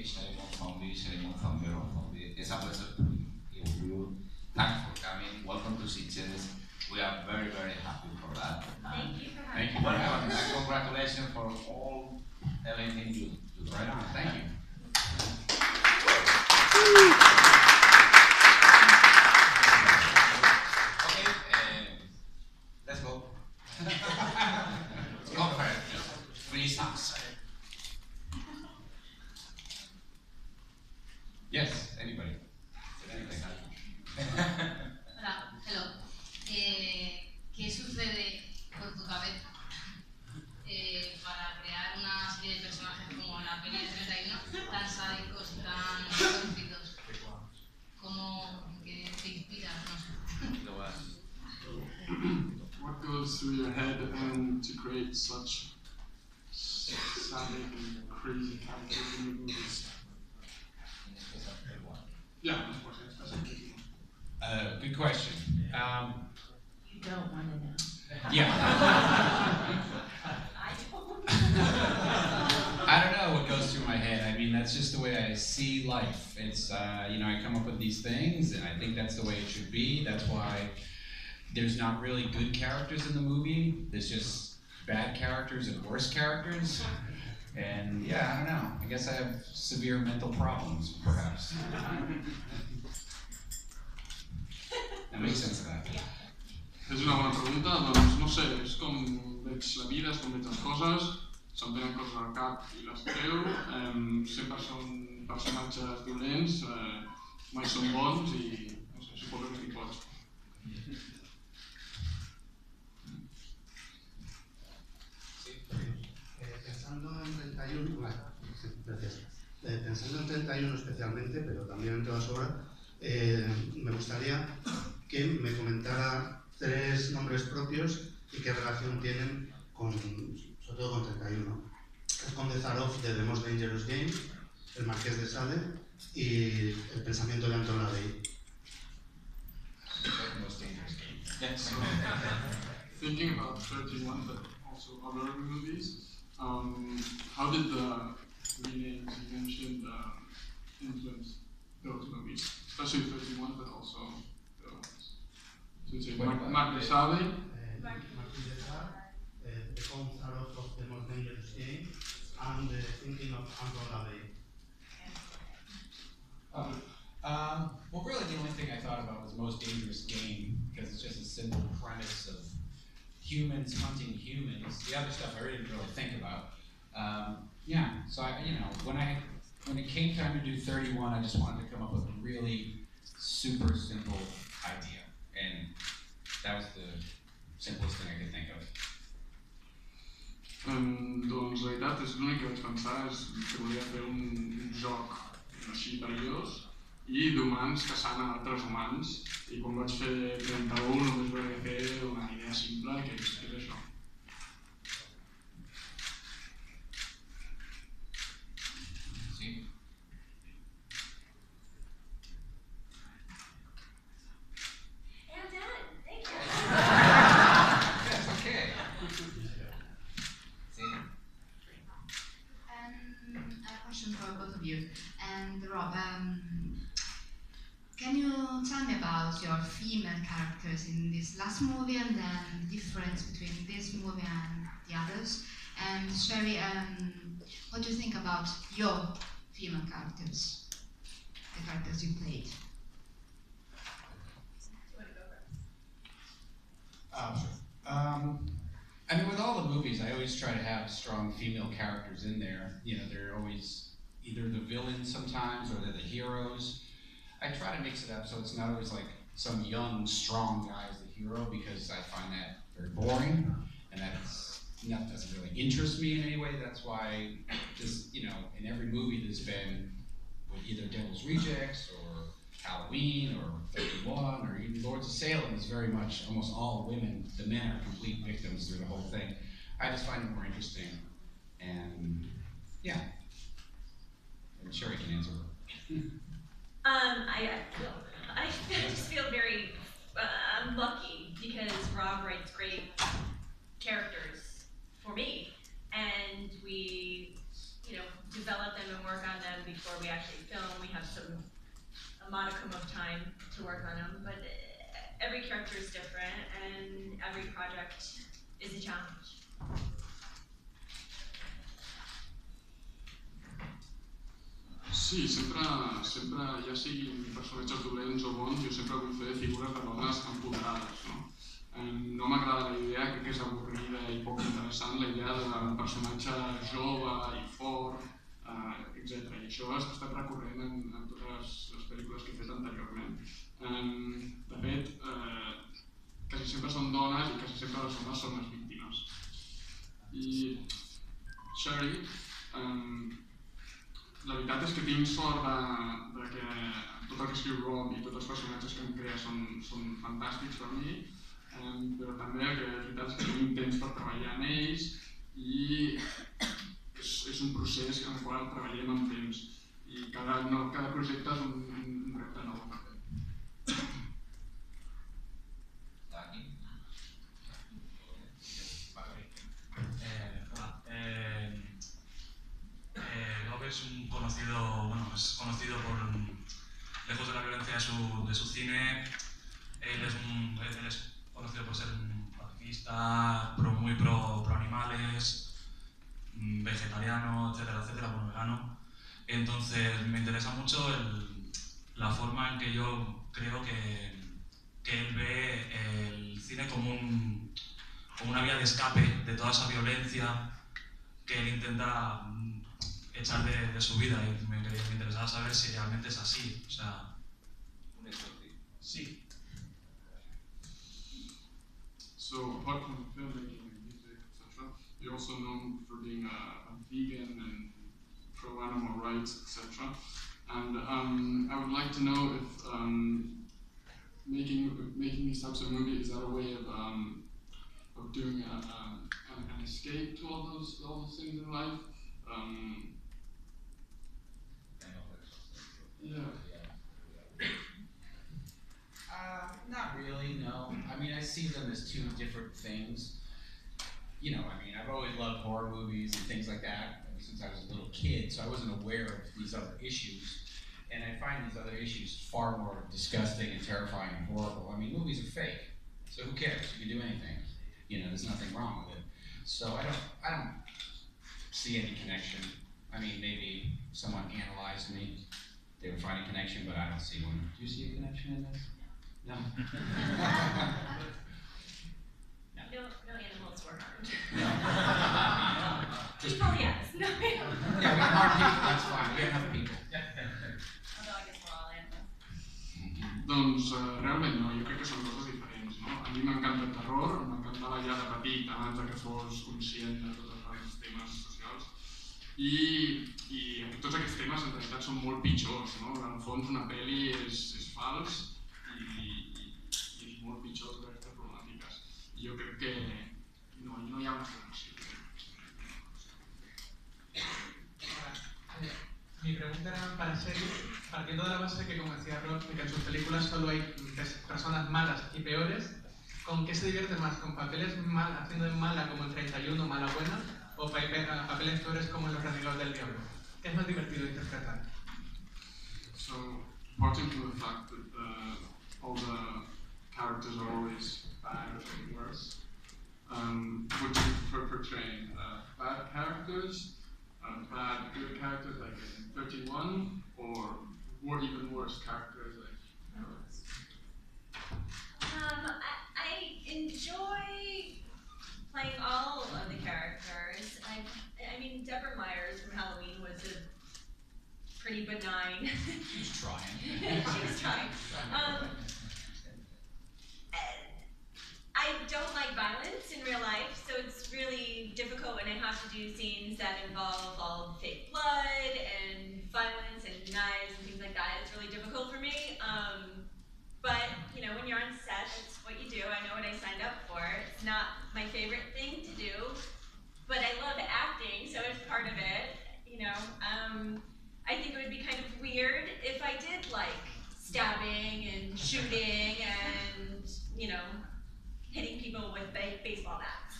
Sheri Monfombi, Sheri Monfombi. It's a pleasure to be here with you. Thanks for coming. Welcome to Sitges. We are very, very happy for that. Thank you for having Thank you very much. And congratulations for all everything you do. Right on. Thank you. Okay, let's go. Conference. Please ask. Yes, anybody. Hola, hello. ¿Qué sucede con tu cabeza para crear una serie de personajes como la peli de 31, tan sádicos y tan tóxicos? ¿Cómo que te inspiras? No sé. What goes through your head to create such sadistic and crazy characters in the movies? Yeah, good question. You don't want to know. Yeah. I don't. I don't know what goes through my head. I mean, that's just the way I see life. It's, you know, I come up with these things, and I think that's the way it should be. That's why there's not really good characters in the movie. There's just bad characters and worse characters. And yeah, I don't know. I guess I have severe mental problems, perhaps. That makes sense of that. És una bona pregunta, doncs no sé, és com veig la vida, és com veig les coses, se'm venen coses al cap i les creu, sempre són personatges violents, mai són bons i no sé, suposo que t'hi pots. Pensando en 31, gracias. Pensando en 31 especialmente, pero también en toda su obra, me gustaría que me comentara 3 nombres propios y qué relación tienen con, sobre todo con 31. El Conde Zaroff de The Most Dangerous Game, el Marqués de Sade y el pensamiento de Anton LaVey. So, thinking about 31, but also other movies, how did the renames you mentioned influence those movies? Especially 31, but also the ones. So it's Mark de Sade. Marquis de Sade, the Conde Zaroff of The Most Dangerous Game, and thinking of Anton LaVey. Well, really the only thing I thought about was Most Dangerous Game, because it's just a simple premise of humans hunting humans. The other stuff I really didn't really think about. Yeah, so you know, when it came time to do 31, I just wanted to come up with a really super simple idea, and that was the simplest thing I could think of. Doncs la veritat és l'únic que vaig pensar és que volia fer un joc així perillós i d'humans caçant a altres humans, i quan vaig fer 31 només volia fer una idea simple que és això. Sí. And done. Thank you. Yes, okay. See? A question for both of you. And Rob, can you tell me about your female characters in this last movie and then the difference between this movie and the others? And Sheri, what do you think about your female characters, the characters you played? Sure. I mean, with all the movies, I always try to have strong female characters in there. You know, they're always either the villains sometimes or they're the heroes. I try to mix it up so it's not always like some young, strong guy as the hero, because I find that very boring, and that doesn't really interest me in any way. That's why, just, you know, in every movie there's been with either Devil's Rejects or Halloween or 31 or even Lords of Salem is very much almost all women. The men are complete victims through the whole thing. I just find it more interesting, and yeah. And Sheri can answer. I just feel very lucky because Rob writes great characters for me, and we, you know, develop them and work on them before we actually film. We have a modicum of time to work on them, but every character is different and every project is a challenge. Sí, sempre, ja siguin personatges dolents o bons, jo sempre vull fer figures de dones empoderades, no? No m'agrada la idea, crec que és avorrida i poc interessant, la idea d'un personatge jove i fort, etc. I això ha estat recurrent en totes les pel·lícules que he fet anteriorment. De fet, quasi sempre són dones i quasi sempre les dones són les víctimes. I Sheri, la veritat és que tinc sort de que tot el que escriu Rob i tots els personatges que em crea són fantàstics per mi, però també la veritat és que tenim temps per treballar en ells i és un procés en el qual treballem amb temps i cada projecte és un repte nou per fer. Rob es conocido por, lejos de la violencia de su cine, él es conocido por ser un pacifista, muy pro animales, vegetariano, etcétera, etcétera, bueno, vegano. Entonces me interesa mucho la forma en que yo creo que él ve el cine como una vía de escape de toda esa violencia que él intenta echar de su vida, y me interesaba saber si realmente es así. O sea, sí. So, apart from filmmaking and music, etc., you're also known for being a vegan and pro-animal rights, etc. And I would like to know if making these types of movies, is that a way of doing an escape to all those things in life? Yeah. Not really, no. I mean, I see them as two different things. You know, I mean, I've always loved horror movies and things like that ever since I was a little kid, so I wasn't aware of these other issues. And I find these other issues far more disgusting and terrifying and horrible. I mean, movies are fake, so who cares? You can do anything. You know, there's nothing wrong with it. So I don't see any connection. I mean, maybe if someone analyzed me, they would find a connection, but I don't see one. Do you see a connection in this? No. No animals were harmed. No. People, yes. No. Yeah, we can harm people, that's fine. We can have people. Although I guess we're all animals. Doncs realment no, jo crec que són coses diferents, no? A mi m'encanta el terror, m'encantava ja de petit, abans que fos conscient de tots els temes socials. I tots aquests temes en realitat són molt pitjors, no? En el fons una pel·li és fals i és molt pitjor que aquestes problemàtiques. I jo crec que no hi ha una relació. Mi pregunta era para Sheri, partiendo de la base que, como decía Rob, de que en sus películas solo hay personas malas y peores, ¿con qué se divierte más? ¿Con papeles haciendo de mala como en 31, mala buena? ¿O papeles peores como en Los Renegados del Diablo? ¿Qué es más divertido interpretar? So, apart from the fact that all the characters are always bad or getting worse, would you prefer portraying bad characters, bad good characters like in 31, or even worse characters like villains? I enjoy playing all of the characters. I mean, Deborah Myers from Halloween was a pretty benign. She was trying. She was trying. I don't like violence in real life, so it's really difficult when I have to do scenes that involve all fake blood and violence and knives and things like that. It's really difficult for me. But, you know, when you're on set, that's what you do. I know what I signed up for. It's not my favorite thing to do, but I love acting, so it's part of it, you know. I think it would be kind of weird if I did like stabbing and shooting and, you know, hitting people with baseball bats.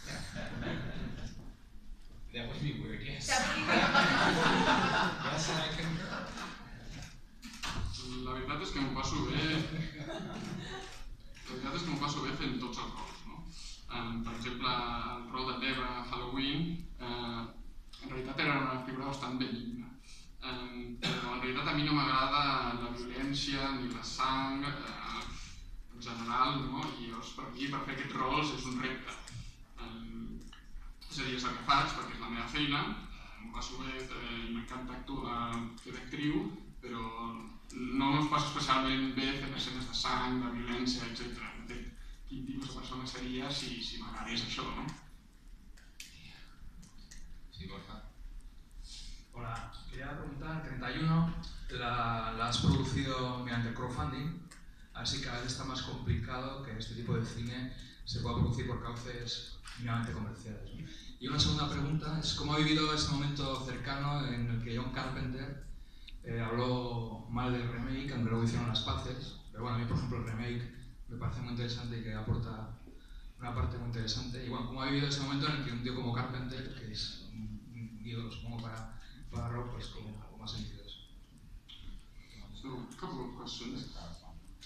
That was would be weird, yes. That would be weird. Yes, and I concur. La veritat és que m'ho passo bé. La veritat és que m'ho passo bé fent tots els rols, no? Per exemple, el rol de Debra a Halloween, en realitat era una figura bastant benigna. Però en realitat a mi no m'agrada la violència ni la sang en general, no? I llavors per mi, per fer aquests rols, és un repte. És a dir, és el que faig perquè és la meva feina, m'ho passo bé i m'encanta fer d'actriu, però no es passa especialment bé fent escenes de sang, de violència, etc. Entenc quin tipus de persona seria si m'agradés això, no? Sí, Borja. Hola, quería preguntar, 31, la has producido mediante crowdfunding, así que cada vez está más complicado que este tipo de cine se pueda producir por cauces mínimamente comerciales, ¿no? Y una segunda pregunta es cómo ha vivido este momento cercano en el que John Carpenter habló mal del remake, aunque luego hicieron las paces, pero bueno, a mí por ejemplo el remake me parece muy interesante y que aporta una parte muy interesante. Y bueno, ¿cómo ha vivido ese momento en el que un tío como Carpenter, que es un ídolo supongo para rock, pues cómo ha sentido eso? So, a couple of questions.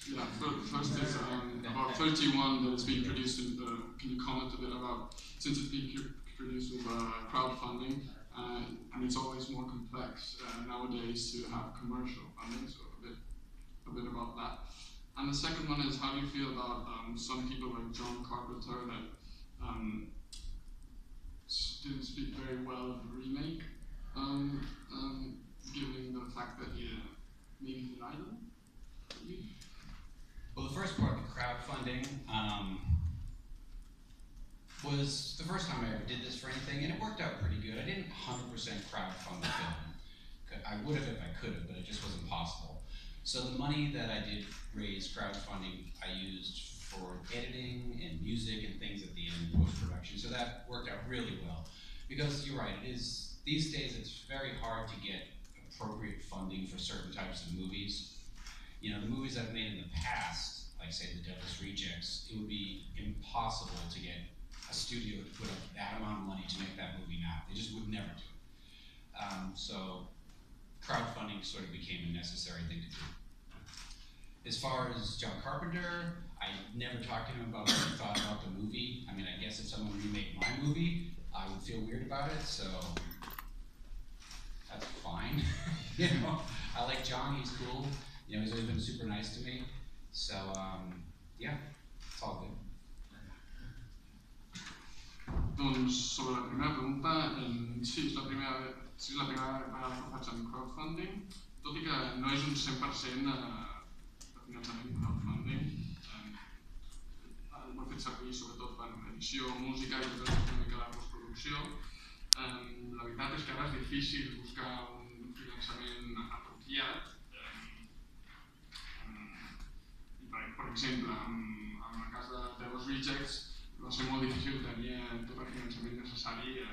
Yeah, first is about 31 that is being produced. Can you comment a bit about, since it's being produced with crowdfunding, and it's always more complex nowadays to have commercial funding, so a bit about that. And the second one is, how do you feel about some people like John Carpenter that didn't speak very well of the remake, given the fact that he maybe he's an idol? Well, the first part, the crowdfunding, was the first time I ever did this for anything, and it worked out pretty good. I didn't 100% crowdfund the film. I would have if I could have, but it just wasn't possible. So the money that I did raise crowdfunding, I used for editing and music and things at the end, post-production. So that worked out really well. Because you're right, it is, these days it's very hard to get appropriate funding for certain types of movies. You know, the movies I've made in the past, like say The Devil's Rejects, it would be impossible to get a studio to put up that amount of money to make that movie now. They just would never do it. So crowdfunding sort of became a necessary thing to do. As far as John Carpenter, I never talked to him about what he thought about the movie. I mean, I guess if someone remade my movie, I would feel weird about it, so that's fine. You know, I like John, he's cool. You know, he's always been super nice to me. So, yeah, it's all good. Doncs sobre la primera pregunta, sí, és la primera vegada que faig amb crowdfunding, tot i que no és un 100% de finançament crowdfunding. Ho he fet servir sobretot per edició, música i tot una mica de postproducció. La veritat és que ara és difícil buscar un finançament apropiat. Per exemple, en el cas de Devil's Rejects, va ser molt difícil tenir tot el finançament necessari de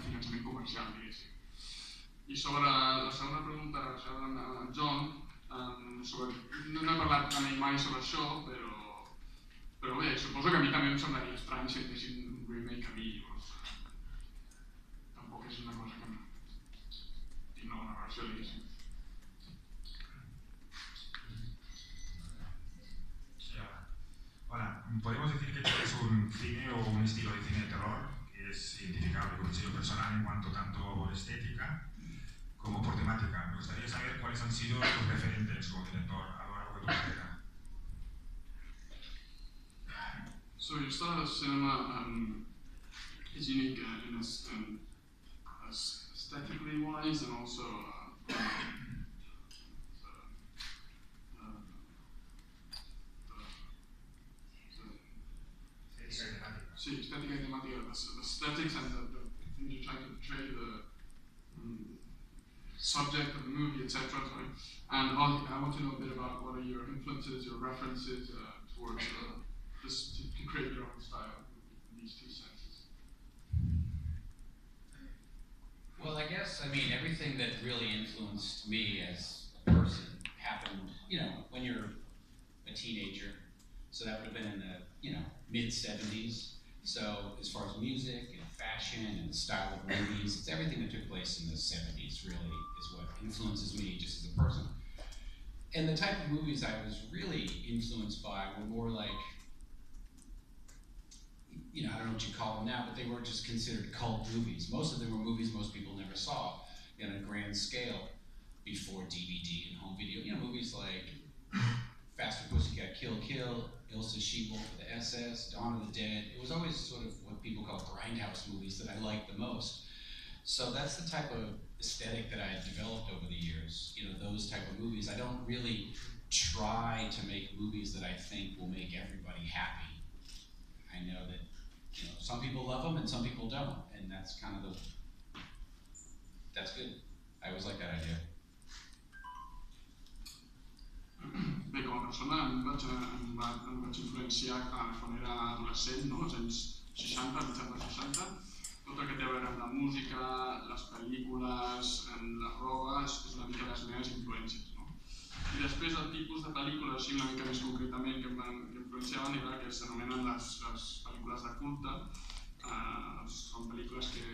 finançament comercial, diguéssim. I sobre la segona pregunta relacionada amb John, no he parlat amb ell mai sobre això, però bé, suposo que a mi també em semblaria estrany si fessin un remake a mi, llavors tampoc és una cosa que tinc una relació, diguéssim. Hola, podemos decir que tienes un cine o un estilo de cine de terror que es identificable con el sello personal en cuanto tanto por estética como por temática. Me gustaría saber cuáles han sido tus referentes como director a lo largo de tu carrera. So your style of cinema is unique aesthetically wise and also sí, estética y temática, the aesthetics and the things you're trying to portray, the subject of the movie, etc. And I want to know a bit about what are your influences, your references towards this to create your own style in these two senses. Well, I guess, I mean, everything that really influenced me as a person happened, you know, when you're a teenager. So that would have been in the, you know, mid-70s. So as far as music and fashion and the style of movies, it's everything that took place in the 70s really is what influences me just as a person. And the type of movies I was really influenced by were more like, I don't know what you call them now, but they were just considered cult movies. Most of them were movies most people never saw in a grand scale before DVD and home video. Movies like Faster Pussycat Kill Kill, Ilsa She-Wolf for the SS, Dawn of the Dead. It was always sort of what people call grindhouse movies that I liked the most. So that's the type of aesthetic that I had developed over the years. Those type of movies. I don't really try to make movies that I think will make everybody happy. I know that some people love them and some people don't, and that's kind of that's good. I always like that idea. Bé, com a persona em vaig influenciar quan era adolescent, no? Als anys 60, mitjans dels 60. Tot el que té a veure amb la música, les pel·lícules, la roba, és una mica les meves influències, no? I després el tipus de pel·lícules, així una mica més concretament, que influenciaven era el que s'anomenen les pel·lícules de culte. Són pel·lícules que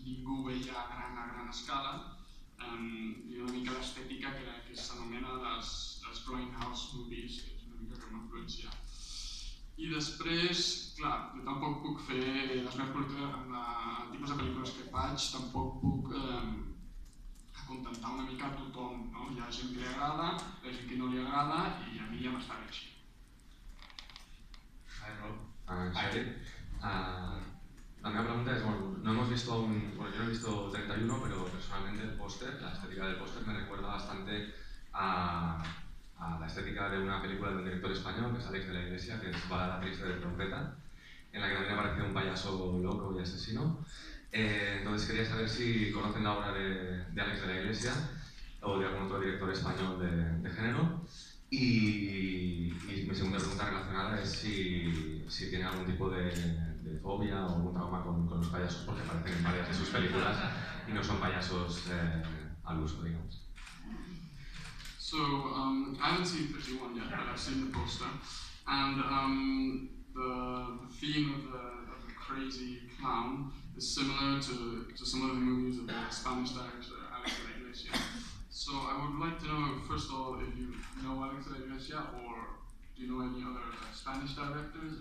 ningú veia a gran escala, i una mica l'estètica que s'anomena les grindhouse movies, que és una mica que m'ha influenciat. I després, clar, jo tampoc puc fer les meves pel·lícules amb el tipus de pel·lícules que faig, tampoc puc acontentar una mica a tothom, no? Hi ha gent que li agrada, hi ha gent que no li agrada, i a mi ja m'està bé així. Hi, Rob. Sheri. La meva pregunta es, bueno, yo no he visto 31, pero personalmente el póster, la estética del póster me recuerda bastante a la estética de una película de un director español, que es Alex de la Iglesia, que es Balada Triste de Trompeta, en la que también aparece un payaso loco y asesino. Entonces quería saber si conocen la obra de Alex de la Iglesia o de algún otro director español de género. Y mi segunda pregunta relacionada es si tiene algún tipo de fobia o algún trauma con los payasos, porque aparecen en varias de sus películas y no son payasos al uso, digamos. So, I haven't seen 31 yet, but I've seen the poster. And the theme of the crazy clown is similar to some of the movies of the Spanish director Alex de la Iglesia. So I would like to know, first of all, if you know Alex de la Iglesia, or do you know any other Spanish directors?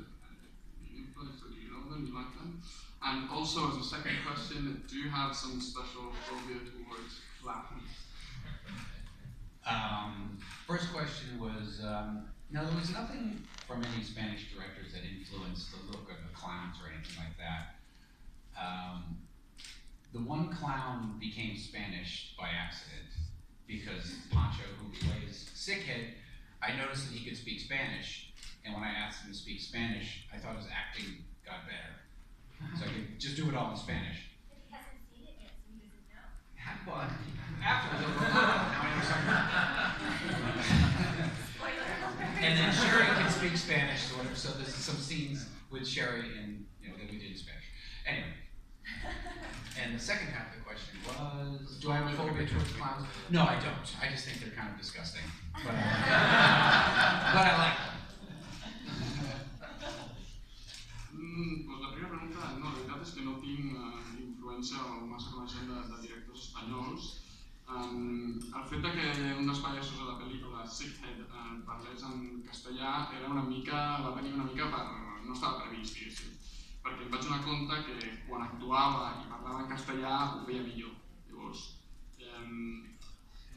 Do you know them? Do you like them? And also, as a second question, do you have some special phobia towards clowns? First question was, no, there was nothing from any Spanish directors that influenced the look of the clowns or anything like that. The one clown became Spanish by accident because Pancho, who plays Sickhead, I noticed that he could speak Spanish, and when I asked him to speak Spanish, I thought his acting got better. So I could just do it all in Spanish. But he hasn't seen it yet, so he doesn't know. Well, afterwards, now I know something. And then Sheri can speak Spanish, sort of, so there's some scenes with Sheri and that we did in Spanish. Anyway. And the second half of the question was, do I have a phobia towards clowns? No, I don't. I just think they're kind of disgusting. But I like them. Pues la primera pregunta, no, la veritat és que no tinc influència o massa coneixement de directors espanyols. El fet que un dels pallassos de la pel·lícula, Sitges, parlés en castellà va venir una mica per... no estava previst, diguéssim. Perquè em vaig donar compte que quan actuava i parlava en castellà ho feia millor. Llavors,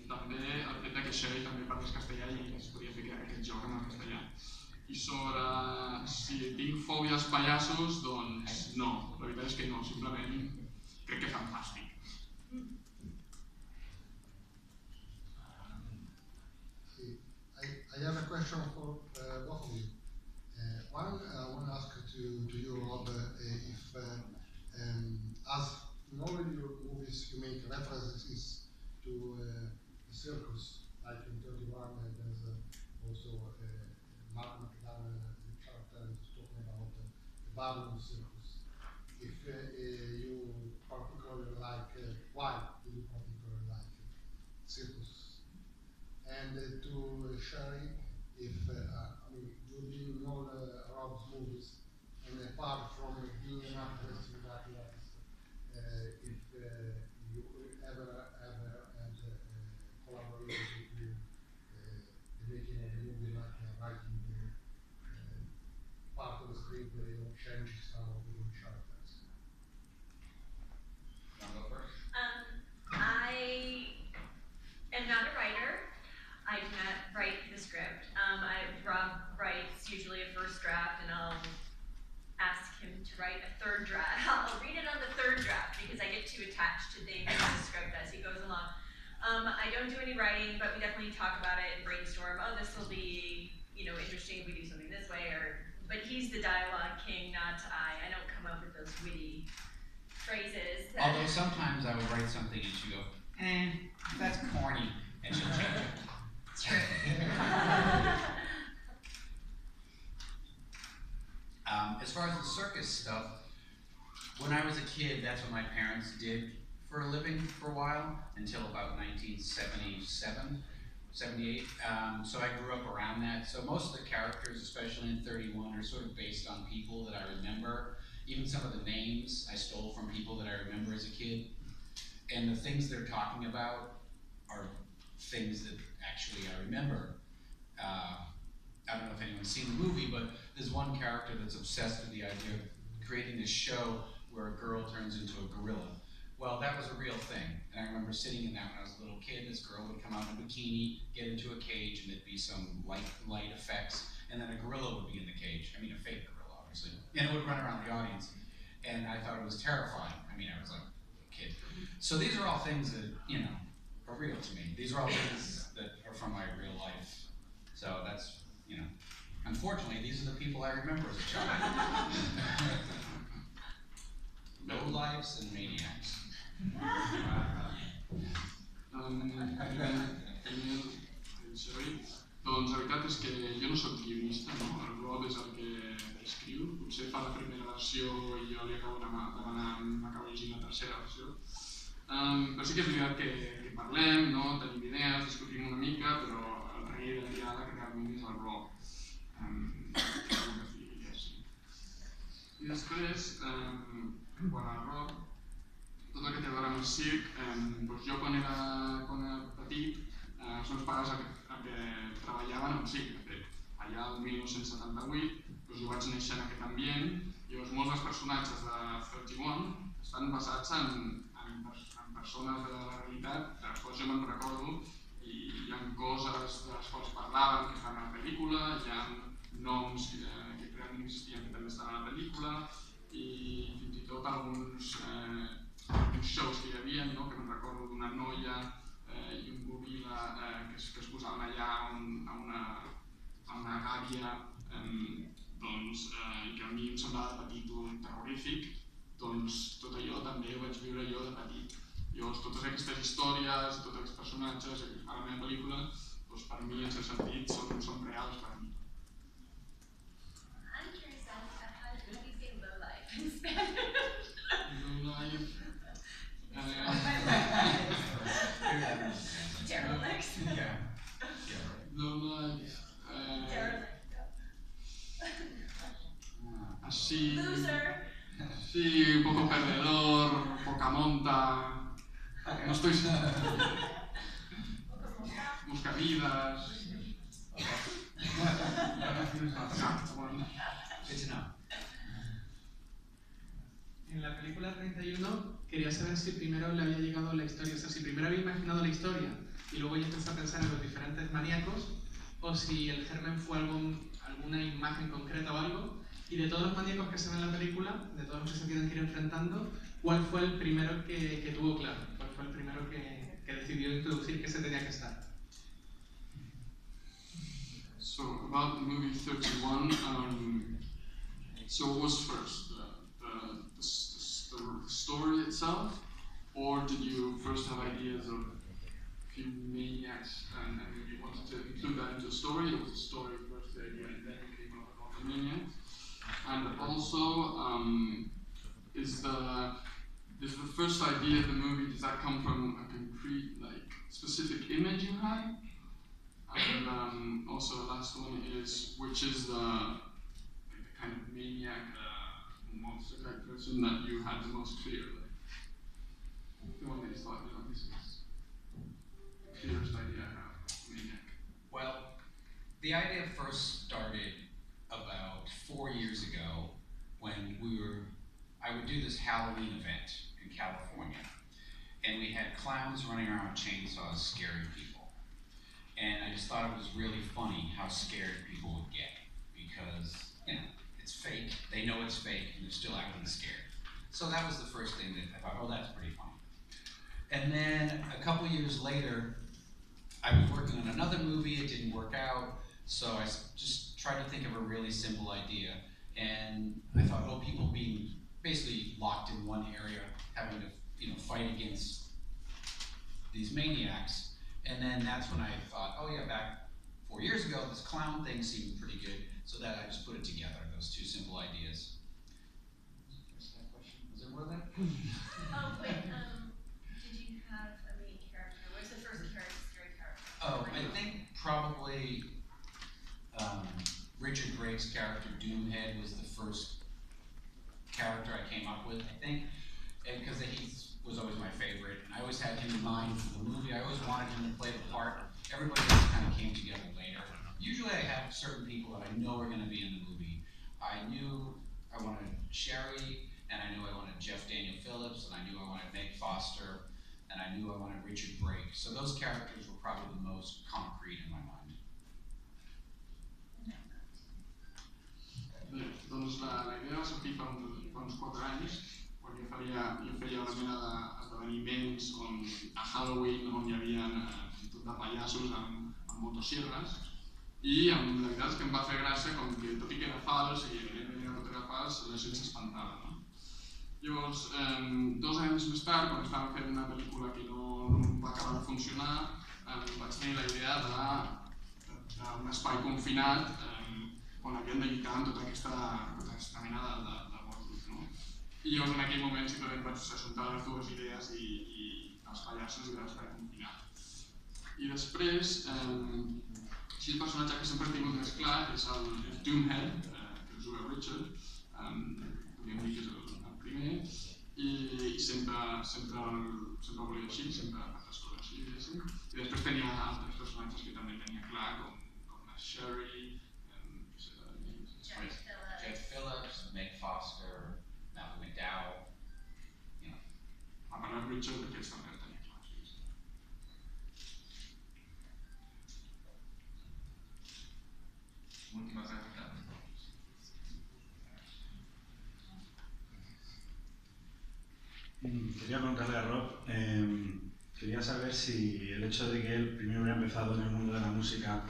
també el fet que Sheri també parlés castellà i es podia fer aquest joc en el castellà. I sobre si tinc fòbia als pallassos, doncs no. La veritat és que no, simplement crec que és fantàstic. I have a question for both of you. One, I want to ask to you, Rob, if as in all of your movies you make references to the circus, like in 31 there's also Mark McDonald, the character is talking about the Babylon circus. If you particularly like, why do you particularly like circus? And to Sheri, if you know Rob's movies, and apart from being an actress in that life, if you ever had collaborated with the making of the movie, like writing the part of the screenplay or changing some of the characters. Wanna go first? I am not a writer. I do not write the script. Rob writes usually a first draft, and I'll ask him to write a third draft. I'll read it on the third draft because I get too attached to things in the script as he goes along. I don't do any writing, but we definitely talk about it and brainstorm. Oh, this will be, interesting if we do something this way. But he's the dialogue king, not I. I don't come up with those witty phrases. Although sometimes I would write something and she'd go, that's corny, and she'll change it. True. As far as the circus stuff, when I was a kid, that's what my parents did for a living for a while, until about 1977, 78. So I grew up around that. So most of the characters, especially in 31, are sort of based on people that I remember. Even some of the names I stole from people that I remember as a kid. And the things they're talking about are things that actually I remember. I don't know if anyone's seen the movie, but there's one character that's obsessed with the idea of creating this show where a girl turns into a gorilla. Well, that was a real thing, and I remember sitting in that when I was a little kid. This girl would come out in a bikini, get into a cage, and there'd be some light effects, and then a gorilla would be in the cage. I mean, a fake gorilla, obviously, and it would run around the audience. And I thought it was terrifying. I mean, I was like a kid. So these are all things that, are real to me. These are all things that are from my real life. So that's, unfortunately, these are the people I remember as a child. No lives and maniacs. Sheri, doncs la veritat és que jo no soc guionista, no? El Rob és el que escriu, potser fa la primera versió i jo li acabo demanant, m'acabo llegint la tercera versió. Però sí que és veritat que parlem, no? Tenim idees, discutim una mica, però el rei del diàleg realment és el Rob. I després, quan el Rob, tot el que té a veure amb el circ, doncs jo quan era petit, els meus pares el que treballaven amb circ, de fet. Allà el 1978 doncs jo vaig néixer en aquest ambient, i llavors molts dels personatges de 31 estan basats en persones de la realitat, de les quals jo me'n recordo, i hi ha coses de les quals parlaven que estan a la pel·lícula, hi ha noms que realment existien que també estan a la pel·lícula, i fins i tot alguns shows que hi havia, que me'n recordo d'una noia i un goril·la que es posaven allà a una gàbia, i que a mi em semblava de petit un terrorífic, doncs tot allò també ho vaig viure jo de petit. Llavors totes aquestes històries, tots aquests personatges a la meva pel·lícula, doncs per mi en cert sentit són reals per mi. I'm curious how do you say low life in Spanish? Low life. Derelict. Low life. Así. Loser. Sí, un poco perdedor, poca monta. No estoy. Buscavidas. En la película 31 quería saber si primero le había llegado la historia, o sea, si primero había imaginado la historia y luego ya empezó a pensar en los diferentes maníacos, o si el germen fue alguna imagen concreta o algo, y de todos los maníacos que se ven en la película, de todos los que se tienen que ir enfrentando, ¿cuál fue el primero que tuvo claro? ¿Cuál fue el primero que decidió introducir que se tenía que estar? So about the movie 31, so what was first, the story itself, or did you first have ideas of a few maniacs and you wanted to include that into the story, or was the story first the idea and then you came up with all the maniacs? And also, is the first idea of the movie, does that come from a concrete, specific image you had? And also the last one is, which is the kind of maniac was the person that you had the most fear, like the one that you thought, this is the clearest idea I have, maniac? Well, the idea first started about 4 years ago when I would do this Halloween event in California, and we had clowns running around with chainsaws scaring people. And I just thought it was really funny how scared people would get, because, it's fake, they know it's fake, and they're still acting scared. So that was the first thing that I thought, oh, that's pretty funny. And then a couple years later, I was working on another movie, it didn't work out, so I just tried to think of a really simple idea. And I thought, oh, people being basically locked in one area, having to fight against these maniacs. And then that's when I thought, oh yeah, back 4 years ago, this clown thing seemed pretty good, so that I just put it together, those two simple ideas. Was there more of that? Oh, wait, did you have a main character? What's the first scary character? Oh, I think probably Richard Drake's character, Doomhead, was the first character I came up with, I think. And because he was always my favorite, and I always had him in mind for the movie. I always wanted him to play the part. Everybody else kind of came together later. Usually I have certain people that I know are going to be in the movie. I knew I wanted Sheri, and I knew I wanted Jeff Daniel Phillips, and I knew I wanted Meg Foster, and I knew I wanted Richard Brake. So those characters were probably the most concrete in my mind. Bé, doncs la idea va sortir fa uns 4 anys, quan jo feia una mena d'esdeveniments a Halloween on hi havia tot de pallassos amb motosierres, i la veritat és que em va fer gràcia com que tot i que era fals, i evidentment tot era fals, la gent s'espantava, no? Llavors, 2 anys més tard, quan estàvem fent una pel·lícula que no va acabar de funcionar, vaig tenir la idea d'un espai confinat on havíem de lluitar amb tota aquesta mena de monstruos, no? I llavors en aquell moment simplement vaig ajuntar les dues idees i els pallassos i l'espai confinat. I després, així el personatge que sempre he tingut més clar és el Doomhead, que el juga Richard, podríem dir que és el primer, i sempre ho volia així, sempre faig les coses així, diguéssim. I després tenia altres personatges que també tenia clar, com la Sheri, Jeff Phillips, Meg Foster, Malcolm McDowell. A part de Richard, aquests també el tenia clar. Última pregunta. Quería preguntarle a Rob, quería saber si el hecho de que él primero hubiera empezado en el mundo de la música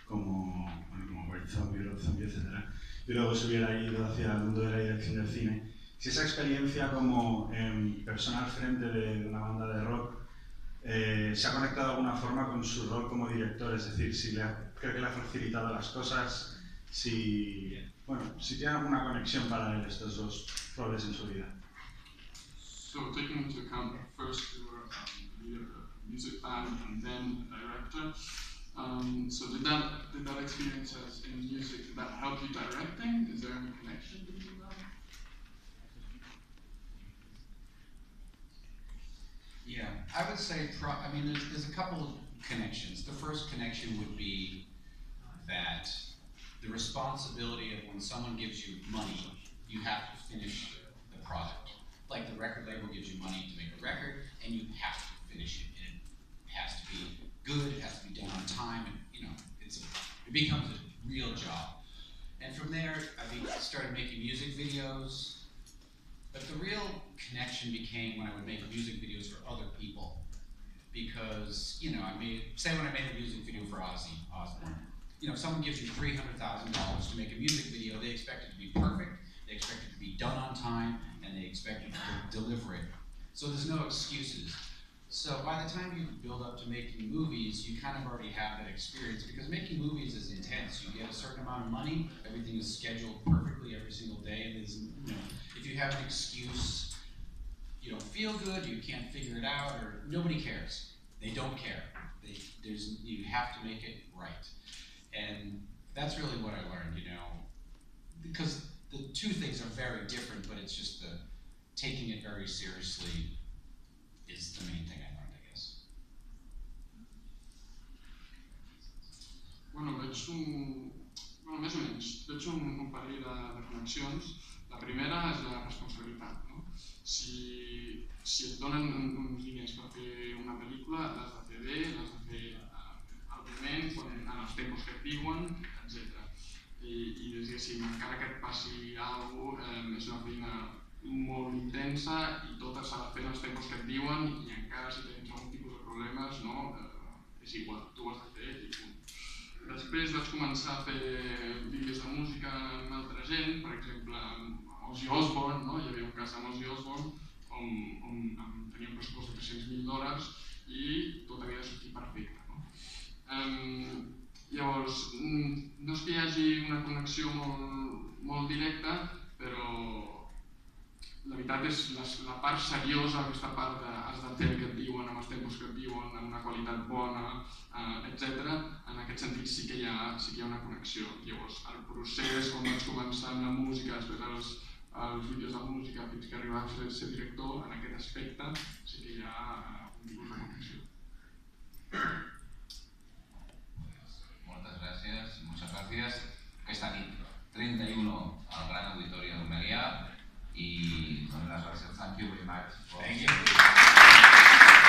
como zombie, rock zombie, etc., y luego se hubiera ido hacia el mundo de la dirección del cine, si esa experiencia como persona al frente de una banda de rock se ha conectado de alguna forma con su rol como director, es decir, si cree que le ha facilitado las cosas, si tiene alguna conexión para él estos dos roles en su vida. So, taking into account that first you were a music band and then a director, so did that experience in music, did that help you directing? Is there any connection between that? Yeah, I would say, there's a couple of connections. The first connection would be that the responsibility of when someone gives you money, you have to finish the product. Like the record label gives you money to make a record, and you have to finish it, and it has to be good, it has to be done on time, and it becomes a real job. And from there, I started making music videos, but the real connection became when I would make music videos for other people. Because, when I made a music video for Ozzy Osbourne, if someone gives you $300,000 to make a music video, they expect it to be perfect, they expect it to be done on time, and they expect you to deliver it. So there's no excuses. So by the time you build up to making movies, you kind of already have that experience, because making movies is intense. You get a certain amount of money, everything is scheduled perfectly every single day. If you have an excuse, you don't feel good, you can't figure it out, or nobody cares. They don't care. You have to make it right. And that's really what I learned, because the two things are very different, but it's just the taking it very seriously is the main thing I learned, I guess. Bueno, més o menys, veig un parell de connexions. La primera és la responsabilitat, no? Si et donen uns diners per fer una pel·lícula, l'has de fer bé, l'has de fer al moment, en els tempos que et diuen, etc. I diguéssim, encara que et passi alguna cosa, és una feina molt intensa i tot s'ha de fer en els tempos que et diuen i encara si tens algun tipus de problemes, no? És igual, tu ho has de fer i punt. Després vaig començar a fer vídeos de música amb altra gent, per exemple amb Ozzy Osbourne, no? Hi havia un cas amb Ozzy Osbourne on tenia un pressupost de $300.000 i tot havia de sortir perfecte, no? Llavors, no és que hi hagi una connexió molt directa, però la veritat és la part seriosa, aquesta part de has de fer el que et diuen, amb els tempos que et diuen, amb una qualitat bona, etc. En aquest sentit sí que hi ha una connexió. Llavors, el procés, com vaig començar amb la música, després els vídeos de música, fins que arribava a ser director, en aquest aspecte sí que hi ha un tipus de connexió. Muchas gracias. Esta nit, 31 al Gran Auditorio de Almería y doy las gracias. Thank you very much. Thank you.